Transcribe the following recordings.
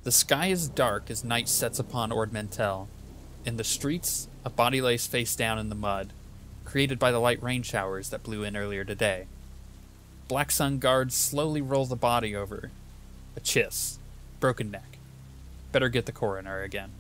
The sky is dark as night sets upon Ord Mantell. In the streets, a body lays face down in the mud, created by the light rain showers that blew in earlier today. Black Sun guards slowly roll the body over. A chiss. Broken neck. Better get the coroner again.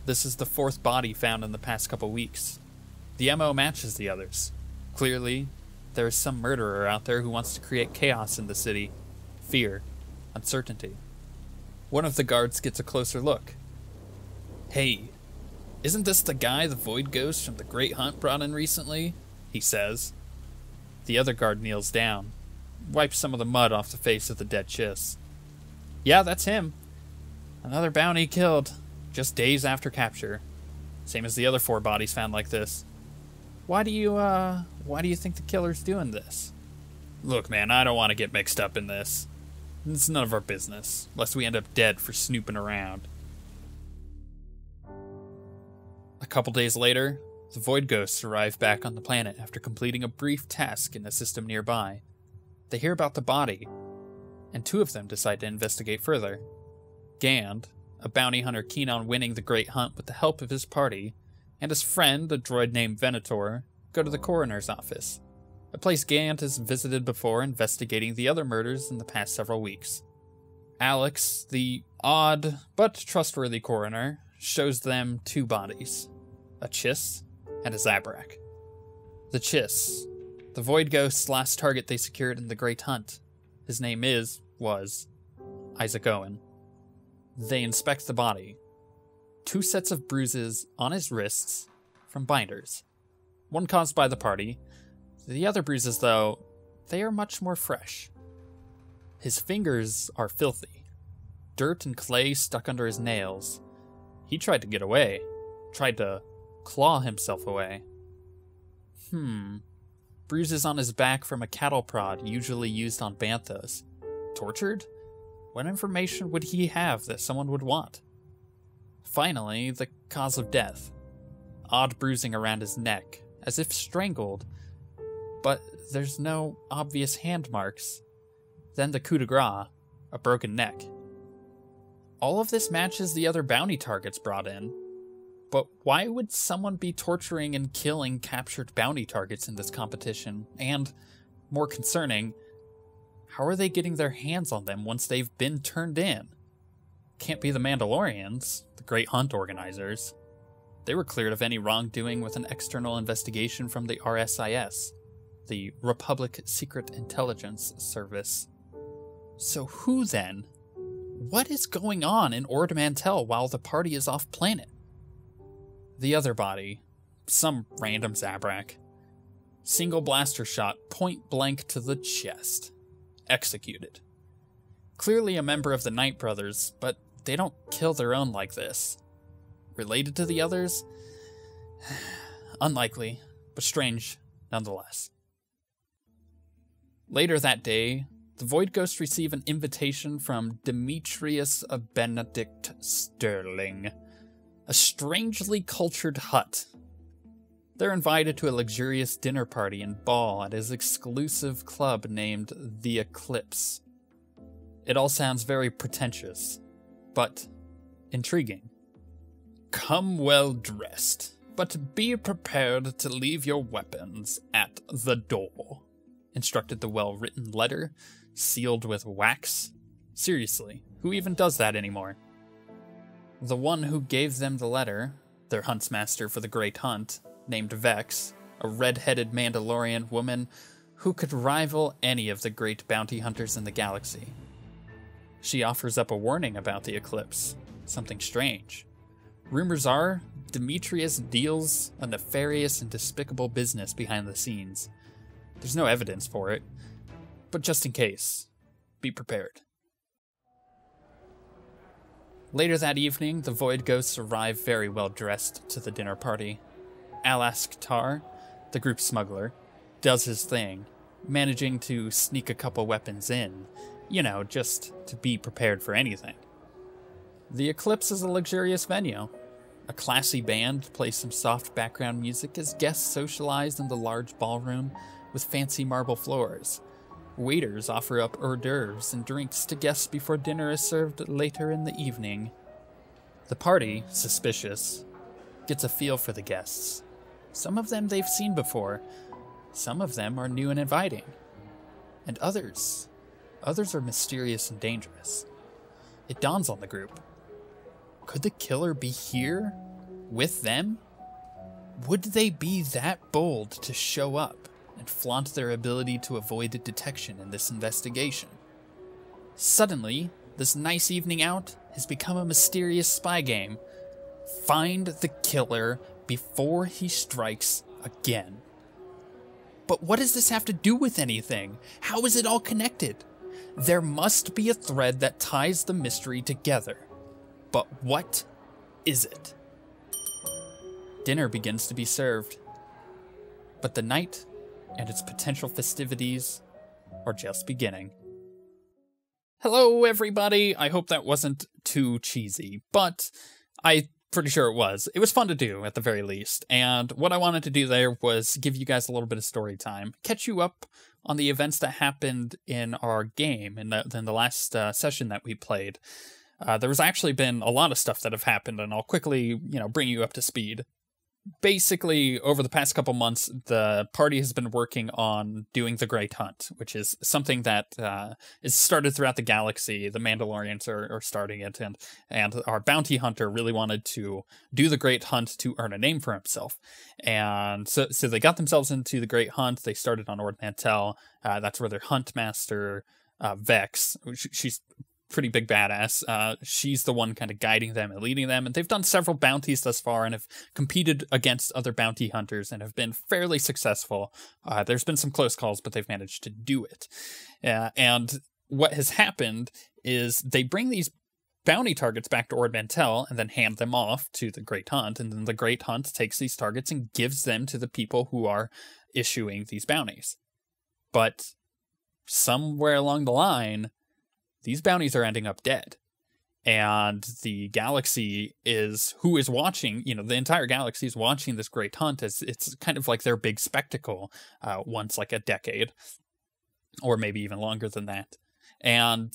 This is the fourth body found in the past couple weeks. The MO matches the others. Clearly, there is some murderer out there who wants to create chaos in the city. Fear. Uncertainty. One of the guards gets a closer look. "Hey, isn't this the guy the Void Ghost from the Great Hunt brought in recently?" he says. The other guard kneels down, wipes some of the mud off the face of the dead chiss. "Yeah, that's him. Another bounty killed, just days after capture. Same as the other 4 bodies found like this. Why do you think the killer's doing this?" "Look, man, I don't want to get mixed up in this. It's none of our business, lest we end up dead for snooping around." A couple days later, the Void Ghosts arrive back on the planet after completing a brief task in a system nearby. They hear about the body, and 2 of them decide to investigate further. Gand, a bounty hunter keen on winning the Great Hunt with the help of his party, and his friend, a droid named Venator, go to the coroner's office, a place Gand has visited before investigating the other murders in the past several weeks. Alex, the odd but trustworthy coroner, shows them 2 bodies, a chiss and a Zabrak. The chiss, the Void Ghost's last target they secured in the Great Hunt. His name was Isaac Owen. They inspect the body. 2 sets of bruises on his wrists from binders. One caused by the party. The other bruises, though, they are much more fresh. His fingers are filthy. Dirt and clay stuck under his nails. He tried to get away. Tried to claw himself away. Bruises on his back from a cattle prod usually used on banthas. Tortured? What information would he have that someone would want? Finally, the cause of death. Odd bruising around his neck, as if strangled, but there's no obvious hand marks. Then the coup de grace, a broken neck. All of this matches the other bounty targets brought in, but why would someone be torturing and killing captured bounty targets in this competition? And, more concerning, how are they getting their hands on them once they've been turned in? Can't be the Mandalorians, the Great Hunt organizers. They were cleared of any wrongdoing with an external investigation from the RSIS, the Republic Secret Intelligence Service. So who then? What is going on in Ord Mantell while the party is off planet? The other body, some random Zabrak. Single blaster shot point blank to the chest. Executed. Clearly a member of the Knight Brothers, but they don't kill their own like this. Related to the others? Unlikely, but strange nonetheless. Later that day, the Void Ghosts receive an invitation from Demetrius Benedict Sterling, a strangely cultured Hutt. They're invited to a luxurious dinner party and ball at his exclusive club named The Eclipse. It all sounds very pretentious, but intriguing. Come well dressed, but be prepared to leave your weapons at the door, instructed the well-written letter, sealed with wax. Seriously, who even does that anymore? The one who gave them the letter, their huntsmaster for the Great Hunt, named Vex, a red-headed Mandalorian woman who could rival any of the great bounty hunters in the galaxy. She offers up a warning about the eclipse, something strange. Rumors are Demetrius deals a nefarious and despicable business behind the scenes. There's no evidence for it, but just in case, be prepared. Later that evening, the Void Ghosts arrive very well dressed to the dinner party. Alask Tar, the group smuggler, does his thing, managing to sneak a couple weapons in, just to be prepared for anything. The Eclipse is a luxurious venue. A classy band plays some soft background music as guests socialize in the large ballroom with fancy marble floors. Waiters offer up hors d'oeuvres and drinks to guests before dinner is served later in the evening. The party, suspicious, gets a feel for the guests. Some of them they've seen before. Some of them are new and inviting. And others are mysterious and dangerous. It dawns on the group. Could the killer be here? With them? Would they be that bold to show up and flaunt their ability to avoid detection in this investigation? Suddenly, this nice evening out has become a mysterious spy game. Find the killer before he strikes again. But what does this have to do with anything? How is it all connected? There must be a thread that ties the mystery together. But what is it? Dinner begins to be served. But the night and its potential festivities are just beginning. Hello, everybody. I hope that wasn't too cheesy, but I'm pretty sure it was. It was fun to do, at the very least. And what I wanted to do there was give you guys a little bit of story time, catch you up on the events that happened in our game in the last session that we played. There was actually been a lot of stuff that have happened, and I'll quickly, bring you up to speed. Basically, over the past couple months, the party has been working on doing the Great Hunt, which is something that is started throughout the galaxy. The Mandalorians are starting it, and our bounty hunter really wanted to do the Great Hunt to earn a name for himself. And so they got themselves into the Great Hunt. They started on Ord Mantell. That's where their hunt master, Vex, she's pretty big badass. She's the one kind of guiding them and leading them, and they've done several bounties thus far and have competed against other bounty hunters and have been fairly successful. There's been some close calls, but they've managed to do it. And what has happened is they bring these bounty targets back to Ord Mantell and then hand them off to the Great Hunt, and then the Great Hunt takes these targets and gives them to the people who are issuing these bounties. But somewhere along the line, these bounties are ending up dead. And the galaxy who is watching, the entire galaxy is watching this Great Hunt as it's kind of like their big spectacle once like a decade, or maybe even longer than that. And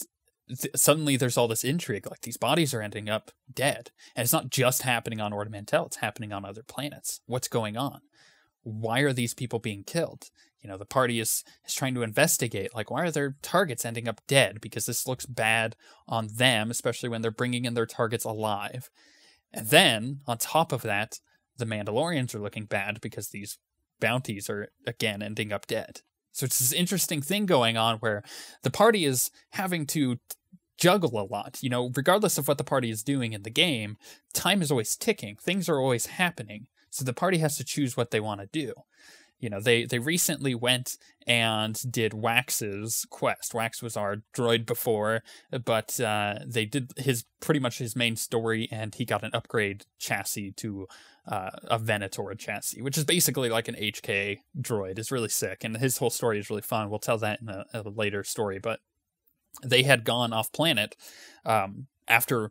suddenly there's all this intrigue, like these bodies are ending up dead. And it's not just happening on Ord Mantell, it's happening on other planets. What's going on? Why are these people being killed? The party is trying to investigate, like, why are their targets ending up dead? Because this looks bad on them, especially when they're bringing in their targets alive. And then, on top of that, the Mandalorians are looking bad because these bounties are, again, ending up dead. So it's this interesting thing going on where the party is having to juggle a lot. Regardless of what the party is doing in the game, time is always ticking. Things are always happening. So the party has to choose what they want to do. They recently went and did Wax's quest. Wax was our droid before, but they did pretty much his main story, and he got an upgrade chassis to a Venator chassis, which is basically like an HK droid. It's really sick, and his whole story is really fun. We'll tell that in a later story, but they had gone off planet after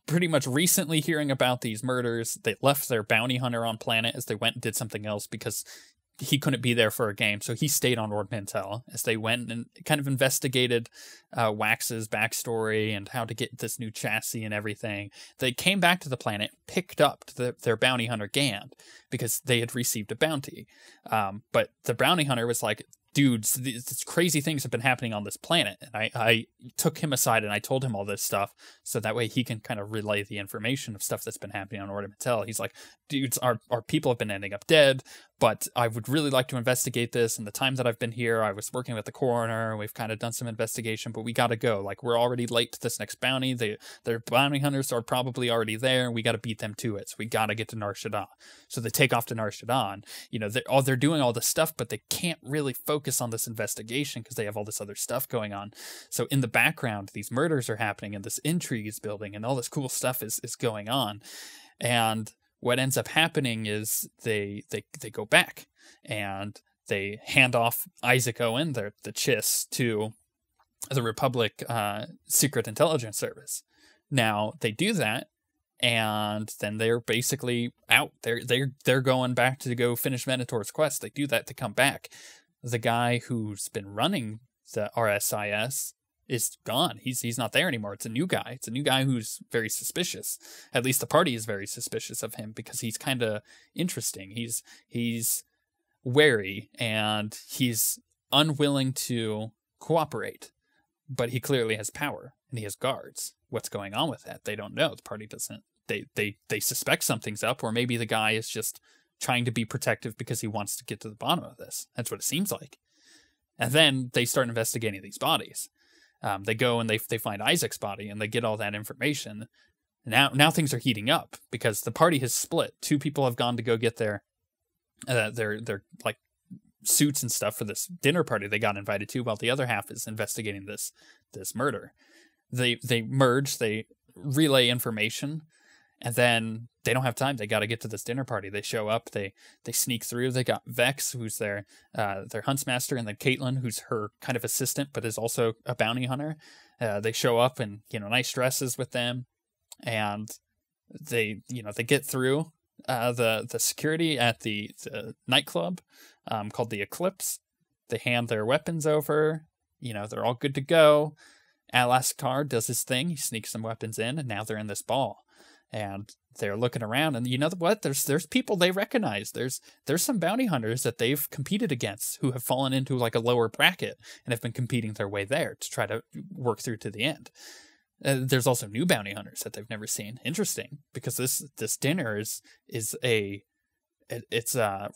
pretty much recently hearing about these murders. They left their bounty hunter on planet as they went and did something else because he couldn't be there for a game, so he stayed on Ord Mantell as they went and kind of investigated Wax's backstory and how to get this new chassis and everything. They came back to the planet, picked up their bounty hunter Gand because they had received a bounty. But the bounty hunter was like, dudes, these crazy things have been happening on this planet. And I took him aside and I told him all this stuff so that way he can kind of relay the information of stuff that's been happening on Ord Mantell. He's like, dudes, our people have been ending up dead, but I would really like to investigate this. And the time that I've been here, I was working with the coroner. We've kind of done some investigation, but we got to go. Like, we're already late to this next bounty. Their bounty hunters are probably already there. We got to beat them to it. So we got to get to Nar Shaddaa. So they take off to Nar Shaddaa. They're doing all this stuff, but they can't really focus on this investigation because they have all this other stuff going on. So in the background, these murders are happening and this intrigue is building and all this cool stuff is going on. And what ends up happening is they go back and they hand off Isaac Owen, the Chiss, to the Republic Secret Intelligence Service. Now they do that, and then they're basically out. They're going back to go finish Venator's quest. They do that to come back. The guy who's been running the RSIS is gone. He's not there anymore. It's a new guy. It's a new guy who's very suspicious. At least the party is very suspicious of him because he's kind of interesting. He's wary and he's unwilling to cooperate, but he clearly has power and he has guards. What's going on with that? They don't know. The party doesn't. They suspect something's up, or maybe the guy is just trying to be protective because he wants to get to the bottom of this. That's what it seems like. And then they start investigating these bodies. They go and they find Isaac's body and they get all that information. Now things are heating up because the party has split. Two people have gone to go get their like suits and stuff for this dinner party they got invited to, while the other half is investigating this murder. They merge, they relay information, and then they don't have time. They got to get to this dinner party. They show up. They sneak through. They got Vex, who's their huntsmaster, and then Caitlin, who's her kind of assistant, but is also a bounty hunter. They show up in nice dresses with them, and they get through the security at the nightclub called the Eclipse. They hand their weapons over. They're all good to go. Alaskar does his thing. He sneaks some weapons in, and now they're in this ball. And they're looking around, and you know what? There's people they recognize. There's some bounty hunters that they've competed against who have fallen into like a lower bracket and have been competing their way there to try to work through to the end. There's also new bounty hunters that they've never seen. Interesting, because this dinner is a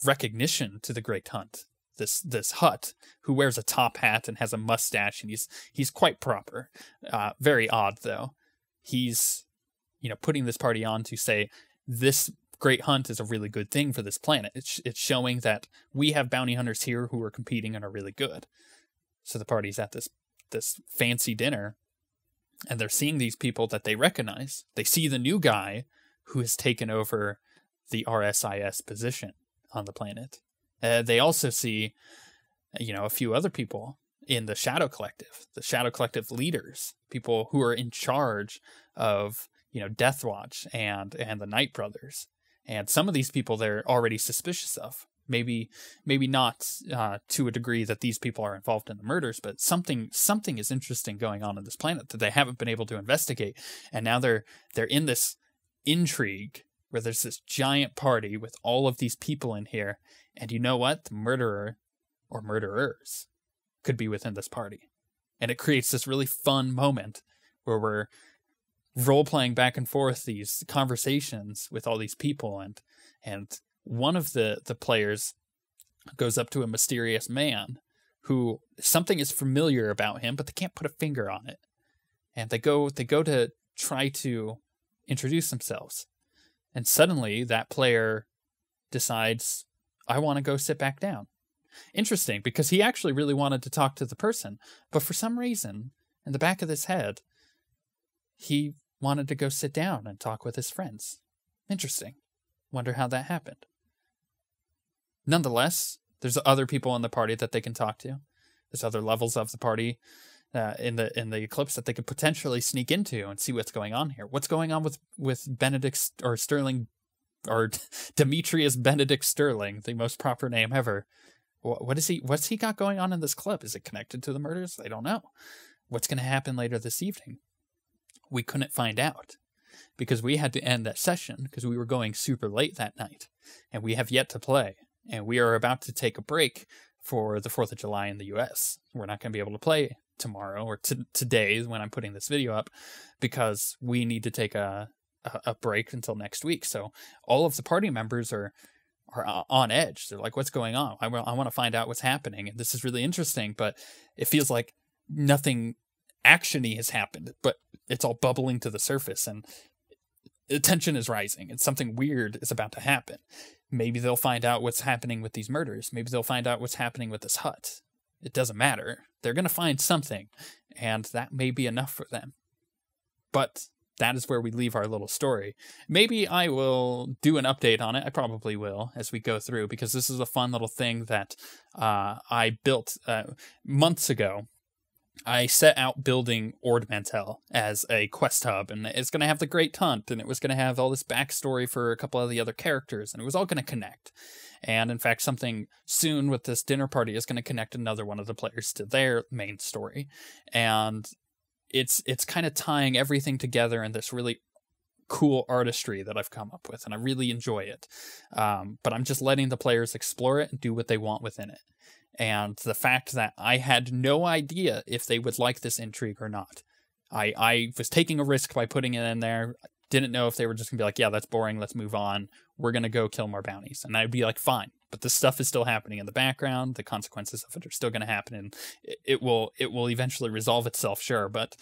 recognition to the Great Hunt. This Hutt who wears a top hat and has a mustache, and he's quite proper. Very odd though. He's putting this party on to say this Great Hunt is a really good thing for this planet. It's showing that we have bounty hunters here who are competing and are really good. So the party's at this fancy dinner, and they're seeing these people that they recognize. They see the new guy who has taken over the RSIS position on the planet. They also see, a few other people in the Shadow Collective leaders, people who are in charge of Death Watch and the Night Brothers. And some of these people they're already suspicious of. Maybe not to a degree that these people are involved in the murders, but something is interesting going on this planet that they haven't been able to investigate. And now they're in this intrigue where there's this giant party with all of these people in here. And you know what? The murderer or murderers could be within this party. And it creates this really fun moment where we're role-playing back and forth these conversations with all these people, and one of the players goes up to a mysterious man who something is familiar about him, but they can't put a finger on it. And they go to try to introduce themselves. And suddenly that player decides, I want to go sit back down. Interesting, because he actually really wanted to talk to the person, but for some reason, in the back of his head, he wanted to go sit down and talk with his friends. Interesting. Wonder how that happened. Nonetheless, there's other people in the party that they can talk to. There's other levels of the party in the Eclipse that they could potentially sneak into and see what's going on here. What's going on with Benedict or Sterling, or Demetrius Benedict Sterling, the most proper name ever. What's he got going on in this club? Is it connected to the murders? I don't know. What's going to happen later this evening? We couldn't find out because we had to end that session because we were going super late that night, and we have yet to play. And we are about to take a break for the 4th of July in the US. We're not going to be able to play tomorrow or today when I'm putting this video up because we need to take a break until next week. So all of the party members are on edge. They're like, what's going on? I want to find out what's happening. And this is really interesting, but it feels like nothing action-y has happened, but it's all bubbling to the surface and the tension is rising and something weird is about to happen. Maybe they'll find out what's happening with these murders. Maybe they'll find out what's happening with this hut. It doesn't matter. They're going to find something, and that may be enough for them. But that is where we leave our little story. Maybe I will do an update on it. I probably will as we go through, because this is a fun little thing that I built months ago. I set out building Ord Mantell as a quest hub, and it's going to have the Great Hunt, and it was going to have all this backstory for a couple of the other characters, and it was all going to connect. And in fact, something soon with this dinner party is going to connect another one of the players to their main story. And it's kind of tying everything together in this really cool artistry that I've come up with, and I really enjoy it. But I'm just letting the players explore it and do what they want within it. And the fact that I had no idea if they would like this intrigue or not. I was taking a risk by putting it in there. Didn't know if they were just going to be like, yeah, that's boring, let's move on. We're going to go kill more bounties. And I'd be like, fine. But this stuff is still happening in the background. The consequences of it are still going to happen. And it will eventually resolve itself, sure. But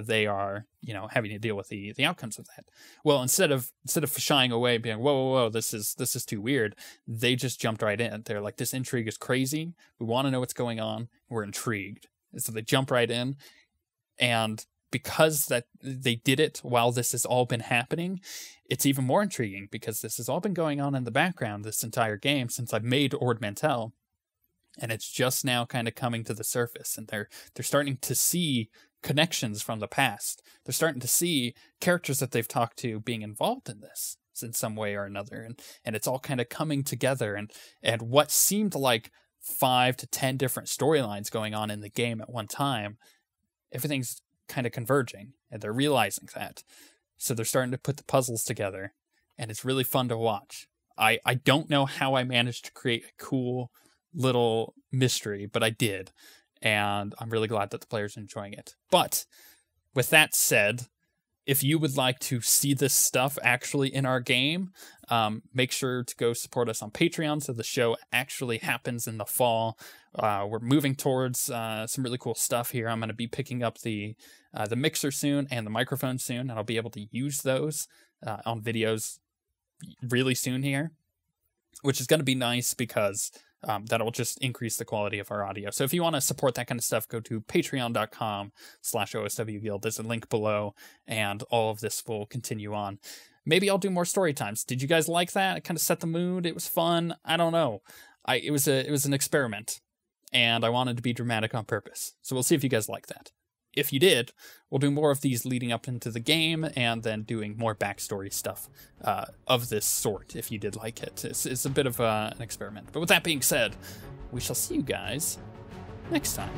they are, having to deal with the outcomes of that. Well, instead of shying away, being, whoa, this is too weird, they just jumped right in. They're like, this intrigue is crazy. We want to know what's going on. We're intrigued. And so they jump right in. And because that they did it while this has all been happening, it's even more intriguing because this has all been going on in the background this entire game since I've made Ord Mantell, and it's just now kind of coming to the surface, and they're starting to see connections from the past. They're starting to see characters that they've talked to being involved in this in some way or another, and it's all kind of coming together, and what seemed like 5 to 10 different storylines going on in the game at one time, everything's kind of converging, and they're realizing that. So they're starting to put the puzzles together, and it's really fun to watch. I don't know how I managed to create a cool little mystery, but I did, and I'm really glad that the players are enjoying it. But with that said, if you would like to see this stuff actually in our game, make sure to go support us on Patreon so the show actually happens in the fall. We're moving towards some really cool stuff here. I'm going to be picking up the mixer soon and the microphone soon, and I'll be able to use those on videos really soon here, which is going to be nice because that'll just increase the quality of our audio. So if you want to support that kind of stuff, go to patreon.com/OSWguild. There's a link below, and all of this will continue on. Maybe I'll do more story times. Did you guys like that? It kind of set the mood. It was fun. I don't know. It was an experiment, and I wanted to be dramatic on purpose. So we'll see if you guys like that. If you did, we'll do more of these leading up into the game, and then doing more backstory stuff of this sort, if you did like it. It's a bit of an experiment. But with that being said, we shall see you guys next time.